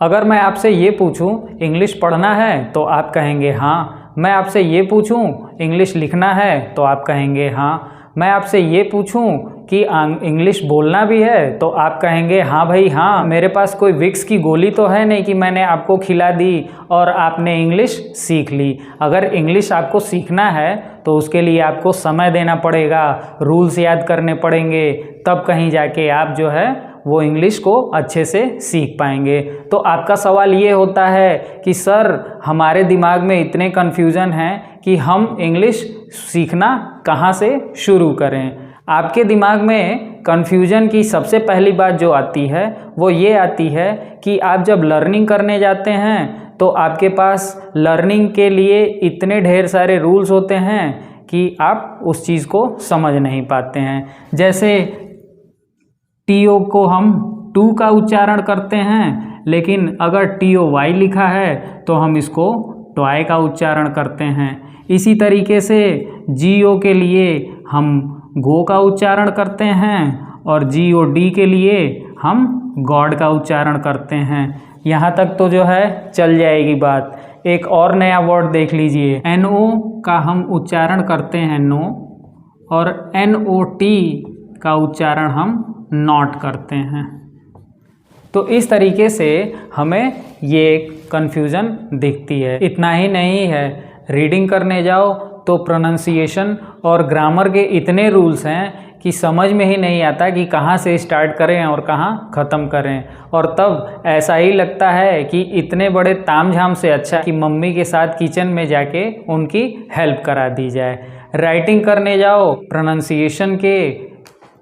अगर मैं आपसे ये पूछूं इंग्लिश पढ़ना है तो आप कहेंगे हाँ। मैं आपसे ये पूछूं इंग्लिश लिखना है तो आप कहेंगे हाँ। मैं आपसे ये पूछूं कि इंग्लिश बोलना भी है तो आप कहेंगे हाँ भाई हाँ। मेरे पास कोई विक्स की गोली तो है नहीं कि मैंने आपको खिला दी और आपने इंग्लिश सीख ली। अगर इंग्लिश आपको सीखना है तो उसके लिए आपको समय देना पड़ेगा, रूल्स याद करने पड़ेंगे, तब कहीं जाके आप जो है वो इंग्लिश को अच्छे से सीख पाएंगे। तो आपका सवाल ये होता है कि सर हमारे दिमाग में इतने कन्फ्यूज़न हैं कि हम इंग्लिश सीखना कहाँ से शुरू करें। आपके दिमाग में कन्फ्यूज़न की सबसे पहली बात जो आती है वो ये आती है कि आप जब लर्निंग करने जाते हैं तो आपके पास लर्निंग के लिए इतने ढेर सारे रूल्स होते हैं कि आप उस चीज़ को समझ नहीं पाते हैं। जैसे TO को हम टू का उच्चारण करते हैं, लेकिन अगर TOY लिखा है तो हम इसको टॉय का उच्चारण करते हैं। इसी तरीके से GO के लिए हम गो का उच्चारण करते हैं और GOD के लिए हम गॉड का उच्चारण करते हैं। यहाँ तक तो जो है चल जाएगी बात। एक और नया वर्ड देख लीजिए, NO का हम उच्चारण करते हैं नो और NOT का उच्चारण हम नॉट करते हैं। तो इस तरीके से हमें ये कन्फ्यूज़न दिखती है। इतना ही नहीं है, रीडिंग करने जाओ तो प्रोनंसिएशन और ग्रामर के इतने रूल्स हैं कि समझ में ही नहीं आता कि कहाँ से स्टार्ट करें और कहाँ ख़त्म करें। और तब ऐसा ही लगता है कि इतने बड़े तामझाम से अच्छा कि मम्मी के साथ किचन में जाके उनकी हेल्प करा दी जाए। राइटिंग करने जाओ, प्रोनंसिएशन के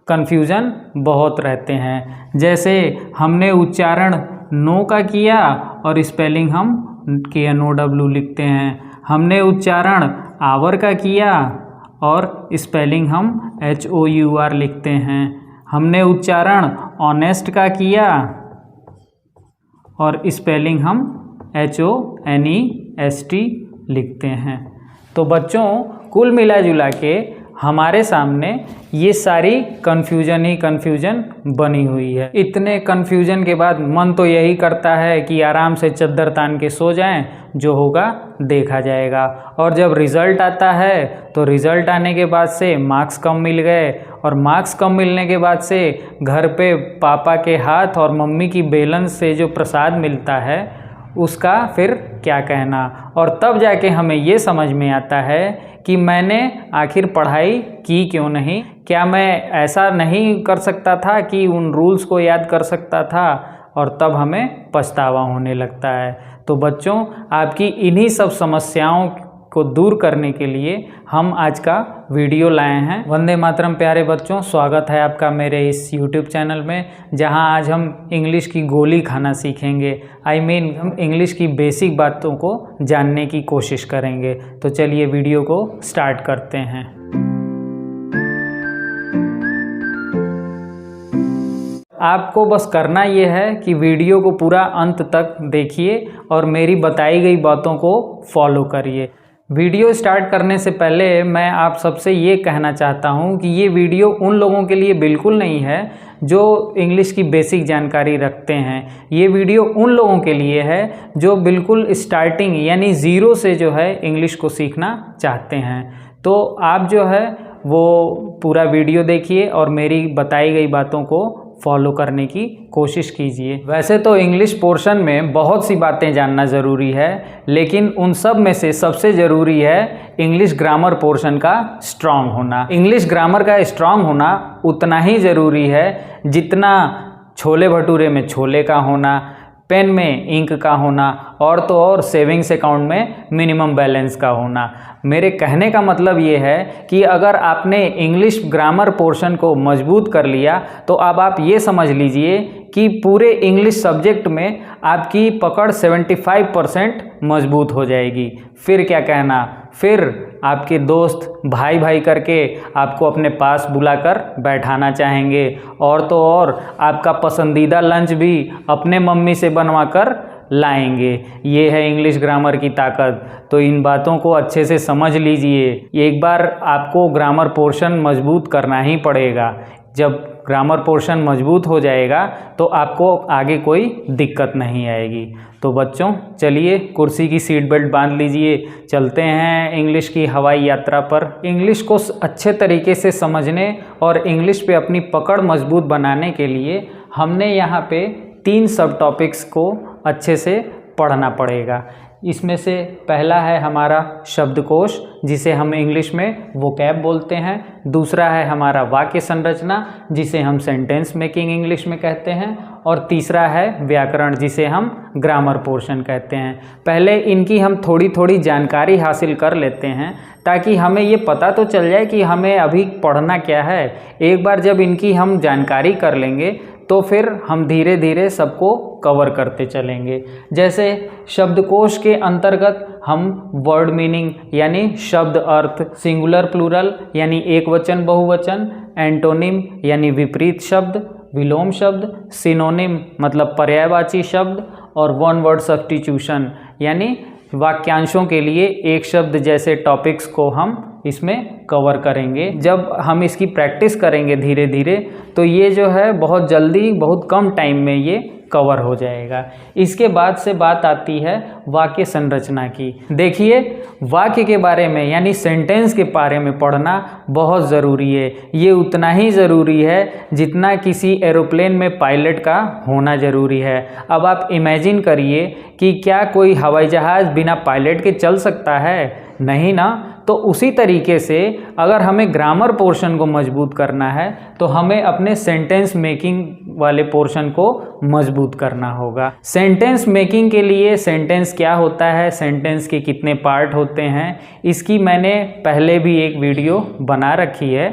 कन्फ्यूज़न बहुत रहते हैं। जैसे हमने उच्चारण नो का किया और स्पेलिंग हम KNOW लिखते हैं। हमने उच्चारण आवर का किया और स्पेलिंग हम HOUR लिखते हैं। हमने उच्चारण ऑनेस्ट का किया और स्पेलिंग हम HONEST लिखते हैं। तो बच्चों कुल मिला जुला के हमारे सामने ये सारी कन्फ्यूज़न बनी हुई है। इतने कन्फ्यूज़न के बाद मन तो यही करता है कि आराम से चद्दर तान के सो जाएं, जो होगा देखा जाएगा। और जब रिज़ल्ट आता है तो रिज़ल्ट आने के बाद से मार्क्स कम मिल गए और मार्क्स कम मिलने के बाद से घर पे पापा के हाथ और मम्मी की बेलन से जो प्रसाद मिलता है उसका फिर क्या कहना। और तब जाके हमें ये समझ में आता है कि मैंने आखिर पढ़ाई की क्यों नहीं। क्या मैं ऐसा नहीं कर सकता था कि उन रूल्स को याद कर सकता था, और तब हमें पछतावा होने लगता है। तो बच्चों आपकी इन्हीं सब समस्याओं को दूर करने के लिए हम आज का वीडियो लाए हैं। वंदे मातरम प्यारे बच्चों, स्वागत है आपका मेरे इस YouTube चैनल में, जहां आज हम इंग्लिश की गोली खाना सीखेंगे। हम इंग्लिश की बेसिक बातों को जानने की कोशिश करेंगे। तो चलिए वीडियो को स्टार्ट करते हैं। आपको बस करना ये है कि वीडियो को पूरा अंत तक देखिए और मेरी बताई गई बातों को फॉलो करिए। वीडियो स्टार्ट करने से पहले मैं आप सबसे ये कहना चाहता हूँ कि ये वीडियो उन लोगों के लिए बिल्कुल नहीं है जो इंग्लिश की बेसिक जानकारी रखते हैं। ये वीडियो उन लोगों के लिए है जो बिल्कुल स्टार्टिंग यानी ज़ीरो से जो है इंग्लिश को सीखना चाहते हैं। तो आप जो है वो पूरा वीडियो देखिए और मेरी बताई गई बातों को फॉलो करने की कोशिश कीजिए। वैसे तो इंग्लिश पोर्शन में बहुत सी बातें जानना ज़रूरी है, लेकिन उन सब में से सबसे ज़रूरी है इंग्लिश ग्रामर पोर्शन का स्ट्रांग होना। इंग्लिश ग्रामर का स्ट्रांग होना उतना ही ज़रूरी है जितना छोले भटूरे में छोले का होना, पेन में इंक का होना और तो और सेविंग्स अकाउंट में मिनिमम बैलेंस का होना। मेरे कहने का मतलब ये है कि अगर आपने इंग्लिश ग्रामर पोर्शन को मजबूत कर लिया तो अब आप ये समझ लीजिए कि पूरे इंग्लिश सब्जेक्ट में आपकी पकड़ 75% मजबूत हो जाएगी। फिर क्या कहना, फिर आपके दोस्त भाई भाई करके आपको अपने पास बुलाकर बैठाना चाहेंगे और तो और आपका पसंदीदा लंच भी अपने मम्मी से बनवा कर लाएंगे। ये है इंग्लिश ग्रामर की ताकत। तो इन बातों को अच्छे से समझ लीजिए। एक बार आपको ग्रामर पोर्शन मजबूत करना ही पड़ेगा। जब ग्रामर पोर्शन मजबूत हो जाएगा तो आपको आगे कोई दिक्कत नहीं आएगी। तो बच्चों चलिए कुर्सी की सीट बेल्ट बांध लीजिए, चलते हैं इंग्लिश की हवाई यात्रा पर। इंग्लिश को अच्छे तरीके से समझने और इंग्लिश पे अपनी पकड़ मजबूत बनाने के लिए हमने यहाँ पे 3 सब टॉपिक्स को अच्छे से पढ़ना पड़ेगा। इसमें से पहला है हमारा शब्दकोश, जिसे हम इंग्लिश में वोकैब बोलते हैं। दूसरा है हमारा वाक्य संरचना, जिसे हम सेंटेंस मेकिंग इंग्लिश में कहते हैं। और तीसरा है व्याकरण, जिसे हम ग्रामर पोर्शन कहते हैं। पहले इनकी हम थोड़ी थोड़ी जानकारी हासिल कर लेते हैं ताकि हमें ये पता तो चल जाए कि हमें अभी पढ़ना क्या है। एक बार जब इनकी हम जानकारी कर लेंगे तो फिर हम धीरे धीरे सबको कवर करते चलेंगे। जैसे शब्दकोश के अंतर्गत हम वर्ड मीनिंग यानी शब्द अर्थ, सिंगुलर प्लूरल यानी एक वचन बहुवचन, एंटोनिम यानी विपरीत शब्द, विलोम शब्द, सिनोनिम मतलब पर्यायवाची शब्द, और वन वर्ड सब्स्टिट्यूशन यानी वाक्यांशों के लिए एक शब्द जैसे टॉपिक्स को हम इसमें कवर करेंगे। जब हम इसकी प्रैक्टिस करेंगे धीरे धीरे तो ये जो है बहुत जल्दी, बहुत कम टाइम में ये कवर हो जाएगा। इसके बाद से बात आती है वाक्य संरचना की। देखिए वाक्य के बारे में यानी सेंटेंस के बारे में पढ़ना बहुत ज़रूरी है। ये उतना ही ज़रूरी है जितना किसी एरोप्लेन में पायलट का होना ज़रूरी है। अब आप इमेजिन करिए कि क्या कोई हवाई जहाज़ बिना पायलट के चल सकता है? नहीं ना। तो उसी तरीके से अगर हमें ग्रामर पोर्शन को मजबूत करना है तो हमें अपने सेंटेंस मेकिंग वाले पोर्शन को मजबूत करना होगा। सेंटेंस मेकिंग के लिए सेंटेंस क्या होता है, सेंटेंस के कितने पार्ट होते हैं, इसकी मैंने पहले भी एक वीडियो बना रखी है।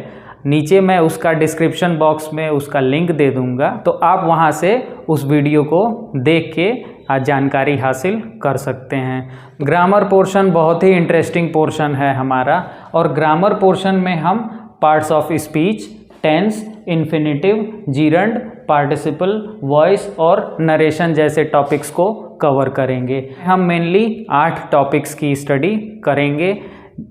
नीचे मैं उसका डिस्क्रिप्शन बॉक्स में उसका लिंक दे दूंगा, तो आप वहां से उस वीडियो को देख के जानकारी हासिल कर सकते हैं। ग्रामर पोर्शन बहुत ही इंटरेस्टिंग पोर्शन है हमारा, और ग्रामर पोर्शन में हम parts of speech, tense, infinitive, gerund, participle, voice और नरेशन जैसे टॉपिक्स को कवर करेंगे। हम मेनली 8 टॉपिक्स की स्टडी करेंगे।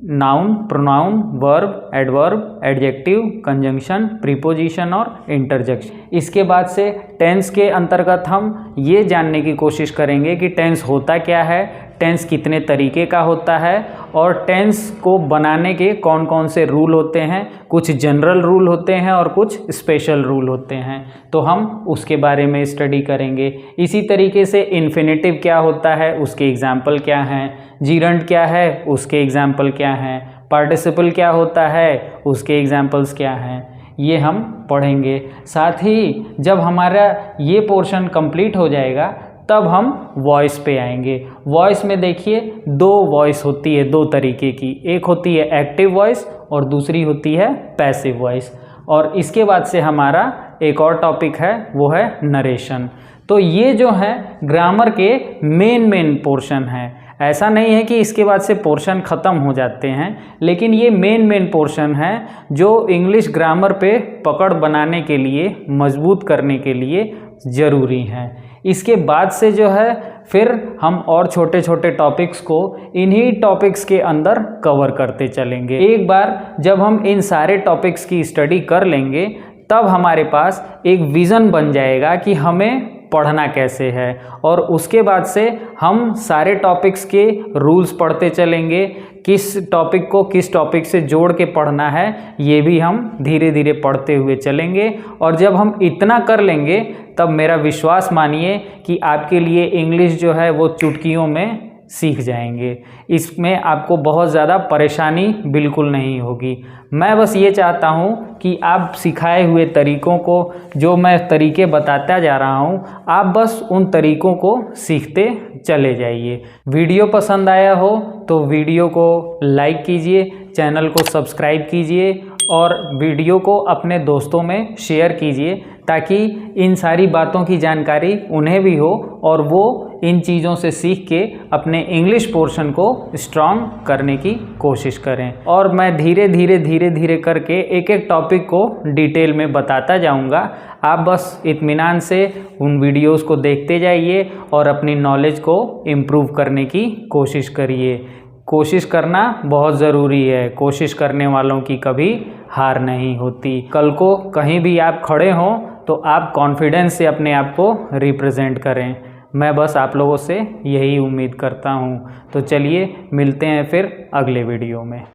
Noun, pronoun, verb, adverb, adjective, conjunction, preposition और इंटरजेक्शन। इसके बाद से टेंस के अंतर्गत हम ये जानने की कोशिश करेंगे कि टेंस होता क्या है, टेंस कितने तरीके का होता है, और टेंस को बनाने के कौन कौन से रूल होते हैं। कुछ जनरल रूल होते हैं और कुछ स्पेशल रूल होते हैं, तो हम उसके बारे में स्टडी करेंगे। इसी तरीके से इन्फिनेटिव क्या होता है, उसके एग्जाम्पल क्या हैं, जीरंड क्या है, उसके एग्जाम्पल क्या हैं, पार्टिसिपल क्या होता है, उसके एग्जाम्पल्स क्या हैं, ये हम पढ़ेंगे। साथ ही जब हमारा ये पोर्शन कंप्लीट हो जाएगा तब हम वॉइस पे आएंगे। वॉइस में देखिए 2 वॉइस होती है, 2 तरीके की। एक होती है एक्टिव वॉइस और दूसरी होती है पैसिव वॉइस। और इसके बाद से हमारा एक और टॉपिक है, वो है नरेशन। तो ये जो है ग्रामर के मेन पोर्शन है। ऐसा नहीं है कि इसके बाद से पोर्शन ख़त्म हो जाते हैं, लेकिन ये मेन पोर्शन है जो इंग्लिश ग्रामर पे पकड़ बनाने के लिए, मजबूत करने के लिए ज़रूरी हैं। इसके बाद से जो है फिर हम और छोटे छोटे टॉपिक्स को इन्हीं टॉपिक्स के अंदर कवर करते चलेंगे। एक बार जब हम इन सारे टॉपिक्स की स्टडी कर लेंगे तब हमारे पास एक विज़न बन जाएगा कि हमें पढ़ना कैसे है, और उसके बाद से हम सारे टॉपिक्स के रूल्स पढ़ते चलेंगे। किस टॉपिक को किस टॉपिक से जोड़ के पढ़ना है ये भी हम धीरे धीरे पढ़ते हुए चलेंगे। और जब हम इतना कर लेंगे तब मेरा विश्वास मानिए कि आपके लिए इंग्लिश जो है वो चुटकियों में सीख जाएंगे। इसमें आपको बहुत ज़्यादा परेशानी बिल्कुल नहीं होगी। मैं बस ये चाहता हूँ कि आप सिखाए हुए तरीक़ों को, जो मैं तरीके बताता जा रहा हूँ, आप बस उन तरीक़ों को सीखते चले जाइए। वीडियो पसंद आया हो तो वीडियो को लाइक कीजिए, चैनल को सब्सक्राइब कीजिए और वीडियो को अपने दोस्तों में शेयर कीजिए, ताकि इन सारी बातों की जानकारी उन्हें भी हो और वो इन चीज़ों से सीख के अपने इंग्लिश पोर्शन को स्ट्रॉन्ग करने की कोशिश करें। और मैं धीरे धीरे करके एक एक टॉपिक को डिटेल में बताता जाऊंगा। आप बस इत्मीनान से उन वीडियोस को देखते जाइए और अपनी नॉलेज को इम्प्रूव करने की कोशिश करिए। कोशिश करना बहुत ज़रूरी है। कोशिश करने वालों की कभी हार नहीं होती। कल को कहीं भी आप खड़े हों तो आप कॉन्फिडेंस से अपने आप को रिप्रेजेंट करें। मैं बस आप लोगों से यही उम्मीद करता हूँ। तो चलिए मिलते हैं फिर अगले वीडियो में।